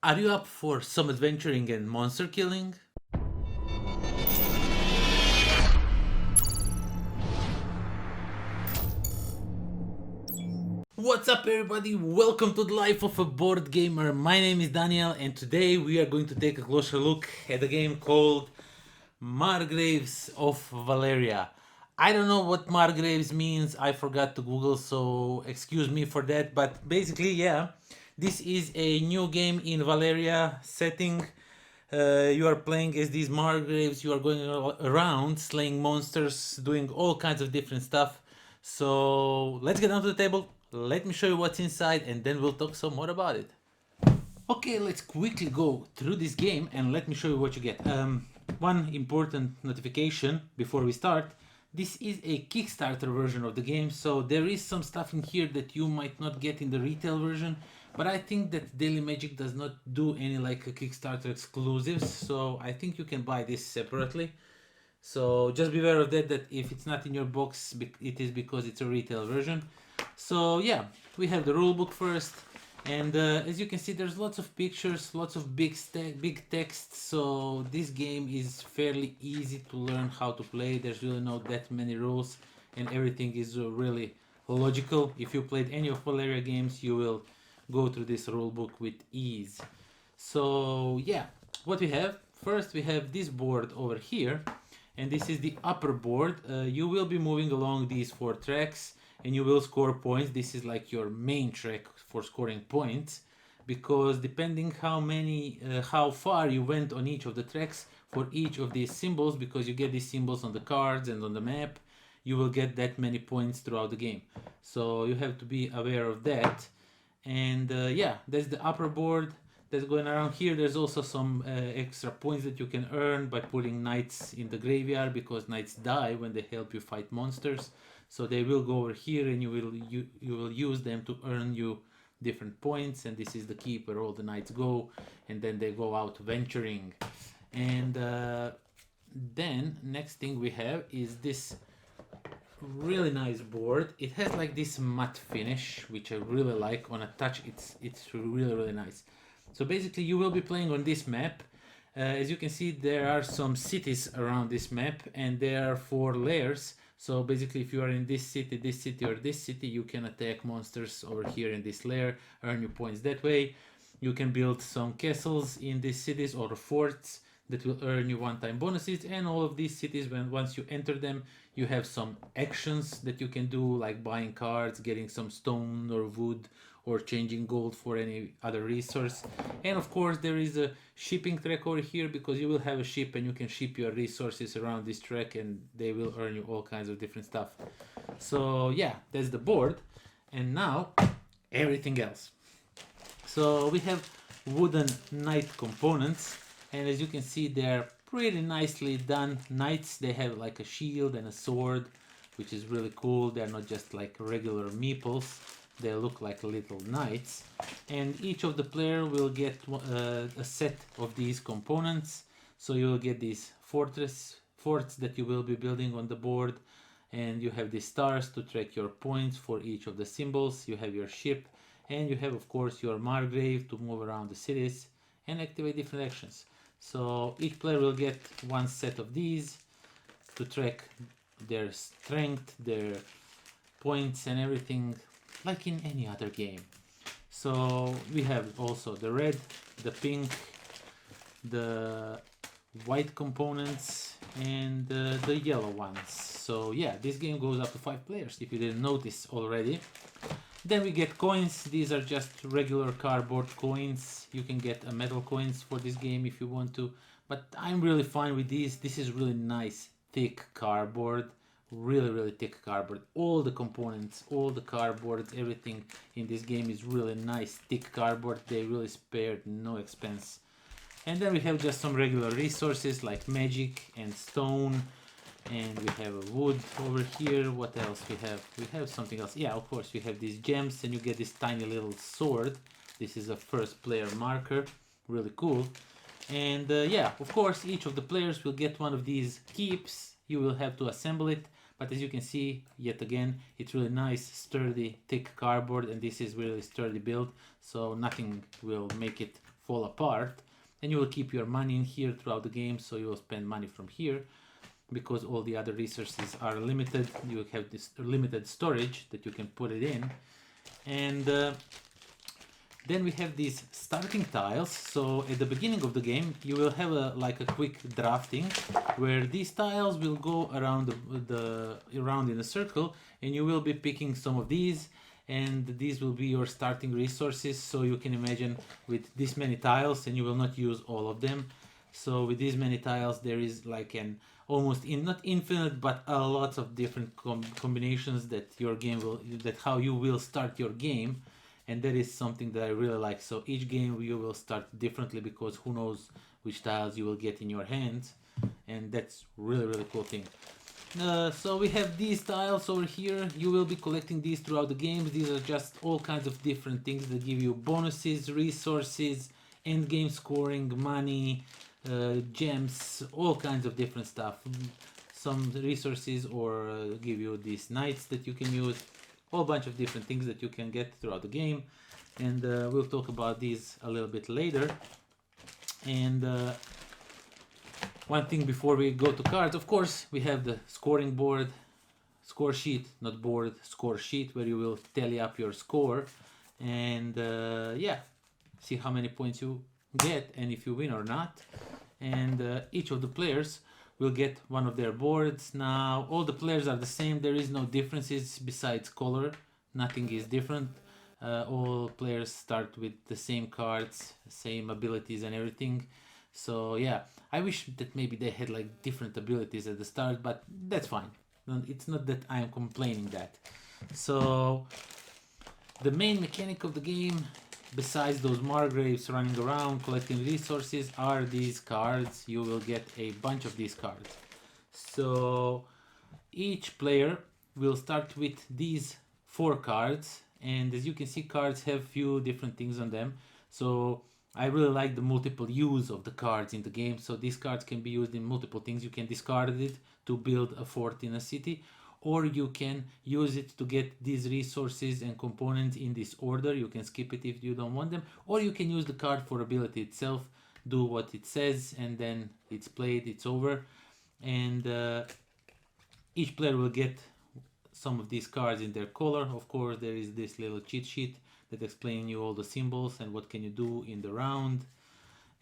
Are you up for some adventuring and monster killing? What's up everybody, welcome to the life of a board gamer. My name is Daniel and today we are going to take a closer look at a game called Margraves of Valeria. I don't know what Margraves means, I forgot to Google, so excuse me for that, but basically yeah, this is a new game in Valeria setting. You are playing as these Margraves, you are going around slaying monsters, doing all kinds of different stuff. So let's get down to the table, let me show you what's inside and then we'll talk some more about it. Okay, let's quickly go through this game and let me show you what you get. One important notification before we start. This is a Kickstarter version of the game, so there is some stuff in here that you might not get in the retail version, but I think that Daily Magic does not do any like a Kickstarter exclusives, so I think you can buy this separately. So just be aware of that, that if it's not in your box, it is because it's a retail version. So yeah, we have the rulebook first. And as you can see, there's lots of pictures, lots of big text, so this game is fairly easy to learn how to play. There's really not that many rules and everything is really logical. If you played any of Valeria games, you will go through this rulebook with ease. So yeah, what we have, first we have this board over here, and this is the upper board. You will be moving along these 4 tracks and you will score points. This is like your main track for scoring points, because depending how far you went on each of the tracks for each of these symbols, because you get these symbols on the cards and on the map, you will get that many points throughout the game. So you have to be aware of that. And yeah, that's the upper board that's going around here. There's also some extra points that you can earn by putting knights in the graveyard, because knights die when they help you fight monsters. So they will go over here and you will use them to earn you different points, and this is the keep where all the knights go and then they go out venturing. And then next thing we have is this really nice board. It has like this matte finish which I really like. On a touch it's really nice. So basically you will be playing on this map. As you can see, there are some cities around this map and there are 4 layers. So basically if you are in this city or this city, you can attack monsters over here in this layer, earn your points that way. You can build some castles in these cities or forts that will earn you one-time bonuses, and all of these cities, once you enter them, you have some actions that you can do, like buying cards, getting some stone or wood, or changing gold for any other resource. And of course there is a shipping track over here, because you will have a ship and you can ship your resources around this track and they will earn you all kinds of different stuff. So yeah, that's the board. And now everything else. So we have wooden knight components, and as you can see, they're pretty nicely done knights. They have like a shield and a sword, which is really cool. They're not just like regular meeples, they look like little knights. And each of the player will get a set of these components. So you will get these forts that you will be building on the board, and you have these stars to track your points for each of the symbols. You have your ship, and you have of course your Margrave to move around the cities and activate different actions. So each player will get one set of these to track their strength, their points and everything, like in any other game. So we have also the red, the pink, the white components and the yellow ones. So yeah, this game goes up to 5 players if you didn't notice already. Then we get coins. These are just regular cardboard coins. You can get metal coins for this game if you want to, but I'm really fine with these. This is really nice, thick cardboard, really thick cardboard. All the components, all the cardboards, everything in this game is really nice, thick cardboard. They really spared no expense. And then we have just some regular resources like magic and stone. And we have a wood over here. What else we have? We have something else. Yeah, of course, we have these gems and you get this tiny little sword. This is a first player marker. Really cool. And yeah, of course, each of the players will get one of these keeps. You will have to assemble it. But as you can see, yet again, it's really nice, sturdy, thick cardboard. And this is really sturdy build. So nothing will make it fall apart, and you will keep your money in here throughout the game, so you will spend money from here because all the other resources are limited. You have this limited storage that you can put it in. And then we have these starting tiles. So at the beginning of the game you will have like a quick drafting where these tiles will go around around in a circle, and you will be picking some of these, and these will be your starting resources. So you can imagine with this many tiles, and you will not use all of them. So with these many tiles there is like an almost not infinite but a lot of different combinations that your game will, that how you will start your game. And that is something that I really like. So each game you will start differently because who knows which tiles you will get in your hands, and that's really cool thing. So we have these tiles over here. You will be collecting these throughout the games. These are just all kinds of different things that give you bonuses, resources, end game scoring, money, gems, all kinds of different stuff. Some resources or give you these knights that you can use. Whole bunch of different things that you can get throughout the game, and we'll talk about these a little bit later. And one thing before we go to cards, of course, we have the scoring board, score sheet, not board, score sheet, where you will tally up your score and yeah, see how many points you get and if you win or not. And each of the players will get one of their boards. Now all the players are the same, there is no differences besides color, nothing is different. All players start with the same cards, same abilities and everything. So yeah, I wish that maybe they had like different abilities at the start, but that's fine. It's not that I am complaining that. So the main mechanic of the game, besides those Margraves running around collecting resources, are these cards. You will get a bunch of these cards. So each player will start with these 4 cards, and as you can see, cards have few different things on them. So I really like the multiple use of the cards in the game. So these cards can be used in multiple things. You can discard it to build a fort in a city, or you can use it to get these resources and components in this order. You can skip it if you don't want them, or you can use the card for ability itself, do what it says, and then it's played, it's over. And each player will get some of these cards in their color. Of course, there is this little cheat sheet that explains you all the symbols and what can you do in the round.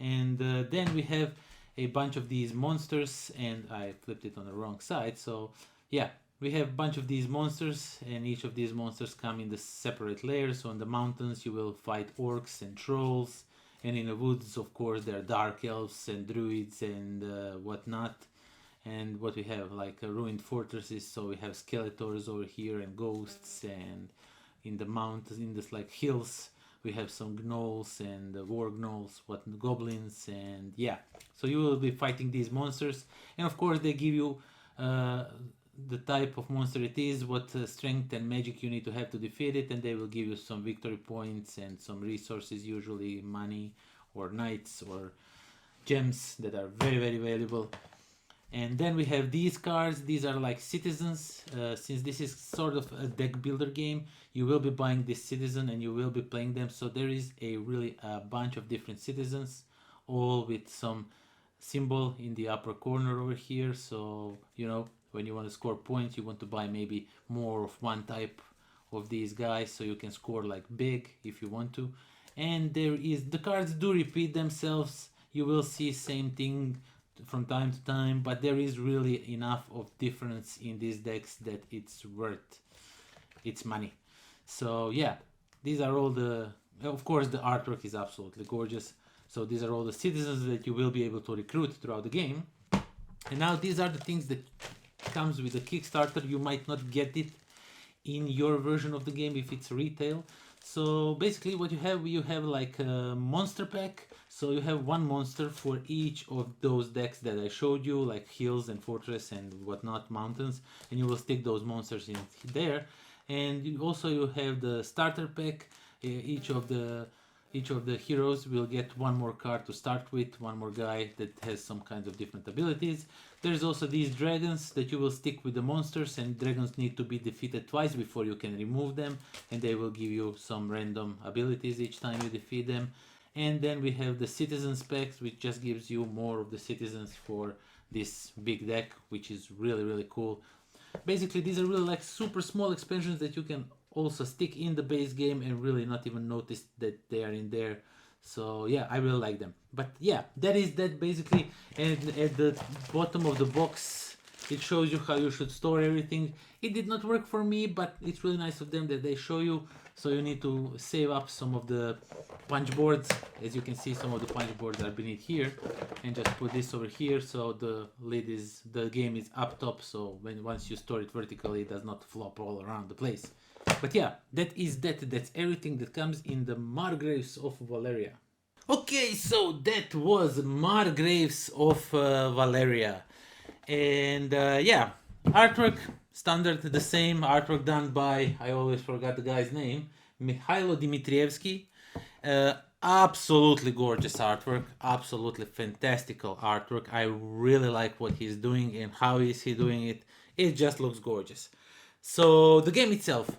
And then we have a bunch of these monsters, and I flipped it on the wrong side. So yeah, we have a bunch of these monsters, and each of these monsters come in the separate layers. So in the mountains you will fight orcs and trolls, and in the woods of course there are dark elves and druids and whatnot. And what we have, like ruined fortresses, so we have skeletors over here and ghosts, and in the mountains, in this like hills, we have some gnolls and war gnolls, goblins, and yeah. So you will be fighting these monsters, and of course they give you the type of monster it is, what strength and magic you need to have to defeat it, and they will give you some victory points and some resources, usually money or knights or gems that are very valuable. And then we have these cards. These are like citizens. Since this is sort of a deck builder game, you will be buying this citizen and you will be playing them. So there is a bunch of different citizens, all with some symbol in the upper corner over here. So, you know, when you want to score points, you want to buy maybe more of one type of these guys, so you can score like big if you want to. And there is, the cards do repeat themselves. You will see same thing from time to time, but there is really enough of difference in these decks that it's worth its money. So yeah, these are all the, of course the artwork is absolutely gorgeous. So these are all the citizens that you will be able to recruit throughout the game. And now these are the things that comes with a Kickstarter. You might not get it in your version of the game if it's retail. So basically what you have like a monster pack. So you have one monster for each of those decks that I showed you, like hills and fortress and whatnot, mountains, and you will stick those monsters in there. And you have the starter pack. Each of the heroes will get one more card to start with, one more guy that has some kinds of different abilities. There's also these dragons that you will stick with the monsters, and dragons need to be defeated twice before you can remove them, and they will give you some random abilities each time you defeat them. And then we have the citizen specs, which just gives you more of the citizens for this big deck, which is really cool. Basically, these are really like super small expansions that you can also stick in the base game and really not even notice that they are in there. So yeah, I really like them. But yeah, that is that basically. And at the bottom of the box, it shows you how you should store everything. It did not work for me, but it's really nice of them that they show you. So you need to save up some of the punch boards. As you can see, some of the punch boards are beneath here, and just put this over here so the game is up top. So once you store it vertically, it does not flop all around the place. But yeah, that's everything that comes in the Margraves of Valeria. Okay, so that was Margraves of Valeria. And yeah, artwork standard, the same artwork done by, I always forgot the guy's name, Mikhailo Dmitrievsky. Absolutely gorgeous artwork, absolutely fantastical artwork. I really like what he's doing and how is he doing it. It just looks gorgeous. So the game itself,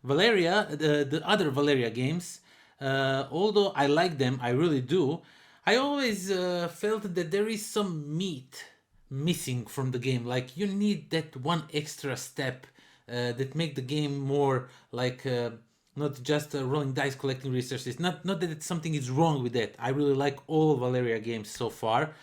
Valeria, the other Valeria games, although I like them, I really do, I always felt that there is some meat missing from the game. Like you need that one extra step that make the game more like not just rolling dice, collecting resources. Not that something is wrong with that. I really like all Valeria games so far,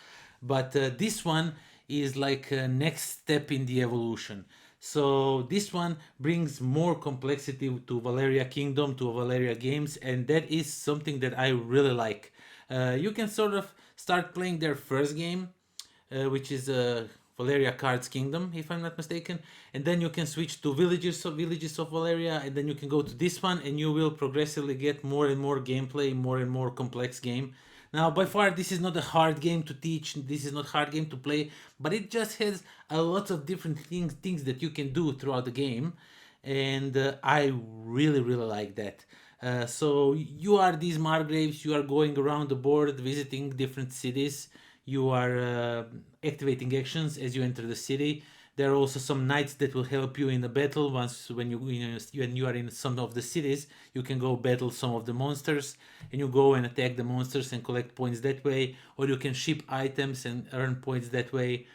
but this one is like a next step in the evolution. So this one brings more complexity to Valeria Kingdom, to Valeria games, and that is something that I really like. You can sort of start playing their first game, which is Valeria Cards Kingdom, if I'm not mistaken, and then you can switch to Villages of Valeria, and then you can go to this one, and you will progressively get more and more gameplay, more and more complex game. Now, by far, this is not a hard game to teach. This is not a hard game to play, but it just has a lot of different things that you can do throughout the game, and I really like that. So you are these Margraves. You are going around the board, visiting different cities. You are activating actions as you enter the city. There are also some knights that will help you in the battle. When you are in some of the cities, you can go battle some of the monsters, and you go and attack the monsters and collect points that way, or you can ship items and earn points that way.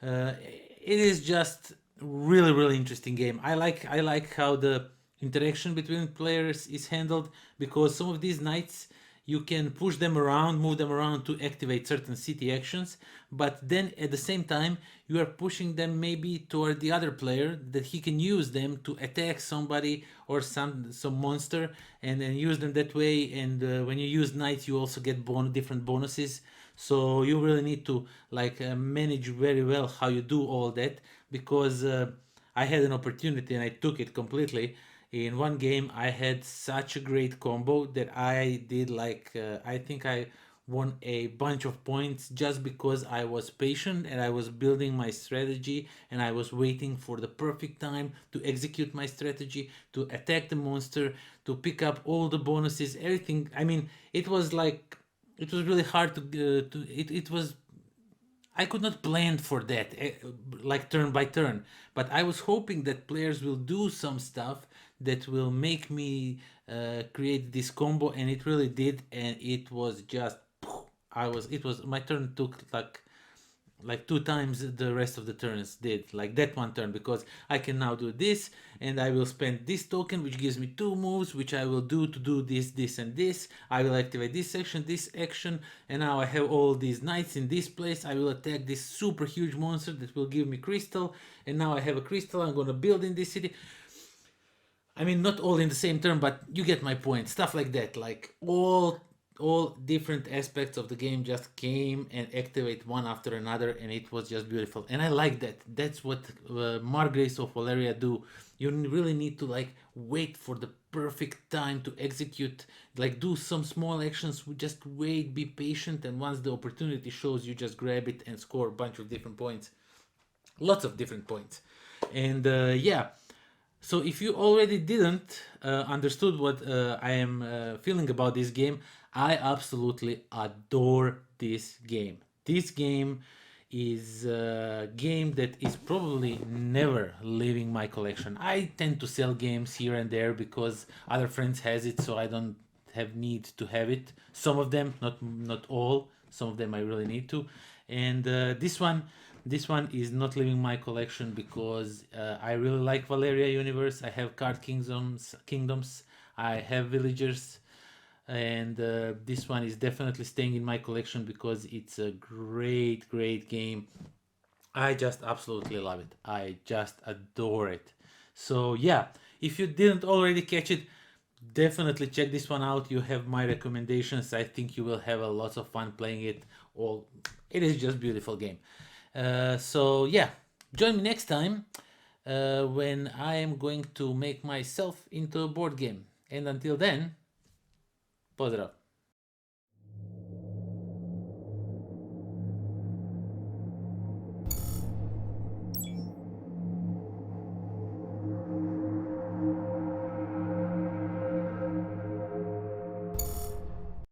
It is just really interesting game. I like how the interaction between players is handled, because some of these knights you can push them around, move them around to activate certain city actions, but then at the same time you are pushing them maybe toward the other player that he can use them to attack somebody or some monster, and then use them that way. And when you use knights, you also get different bonuses. So you really need to like manage very well how you do all that, because I had an opportunity and I took it completely. In one game, I had such a great combo that I did like I think I won a bunch of points just because I was patient and I was building my strategy, and I was waiting for the perfect time to execute my strategy, to attack the monster, to pick up all the bonuses, everything. I mean, it was like it was really hard it was I could not plan for that, like turn by turn. But I was hoping that players will do some stuff that will make me create this combo, and it really did. And it was just, it was my turn took like two times the rest of the turns did, like that one turn, because I can now do this, and I will spend this token which gives me two moves, which I will do to do this and this. I will activate this action, and now I have all these knights in this place. I will attack this super huge monster that will give me crystal, and now I have a crystal. I'm gonna build in this city. I mean, not all in the same turn, but you get my point. Stuff like that, like all different aspects of the game just came and activate one after another, and it was just beautiful. And I like that. That's what Margraves of Valeria do. You really need to like wait for the perfect time to execute, like do some small actions. Just wait, be patient, and once the opportunity shows, you just grab it and score a bunch of different points, lots of different points. And yeah, so if you already didn't understood what I am feeling about this game, I absolutely adore this game. This game is a game that is probably never leaving my collection. I tend to sell games here and there because other friends has it, so I don't have need to have it. Some of them, not all. Some of them I really need to. And this one is not leaving my collection because I really like Valeria universe. I have card kingdoms. I have villagers, and this one is definitely staying in my collection because it's a great game. I just absolutely love it. I just adore it. So yeah, if you didn't already catch it, definitely check this one out. You have my recommendations. I think you will have a lot of fun playing it. All it is just beautiful game. So yeah, join me next time when I am going to make myself into a board game. And until then, pozdrav.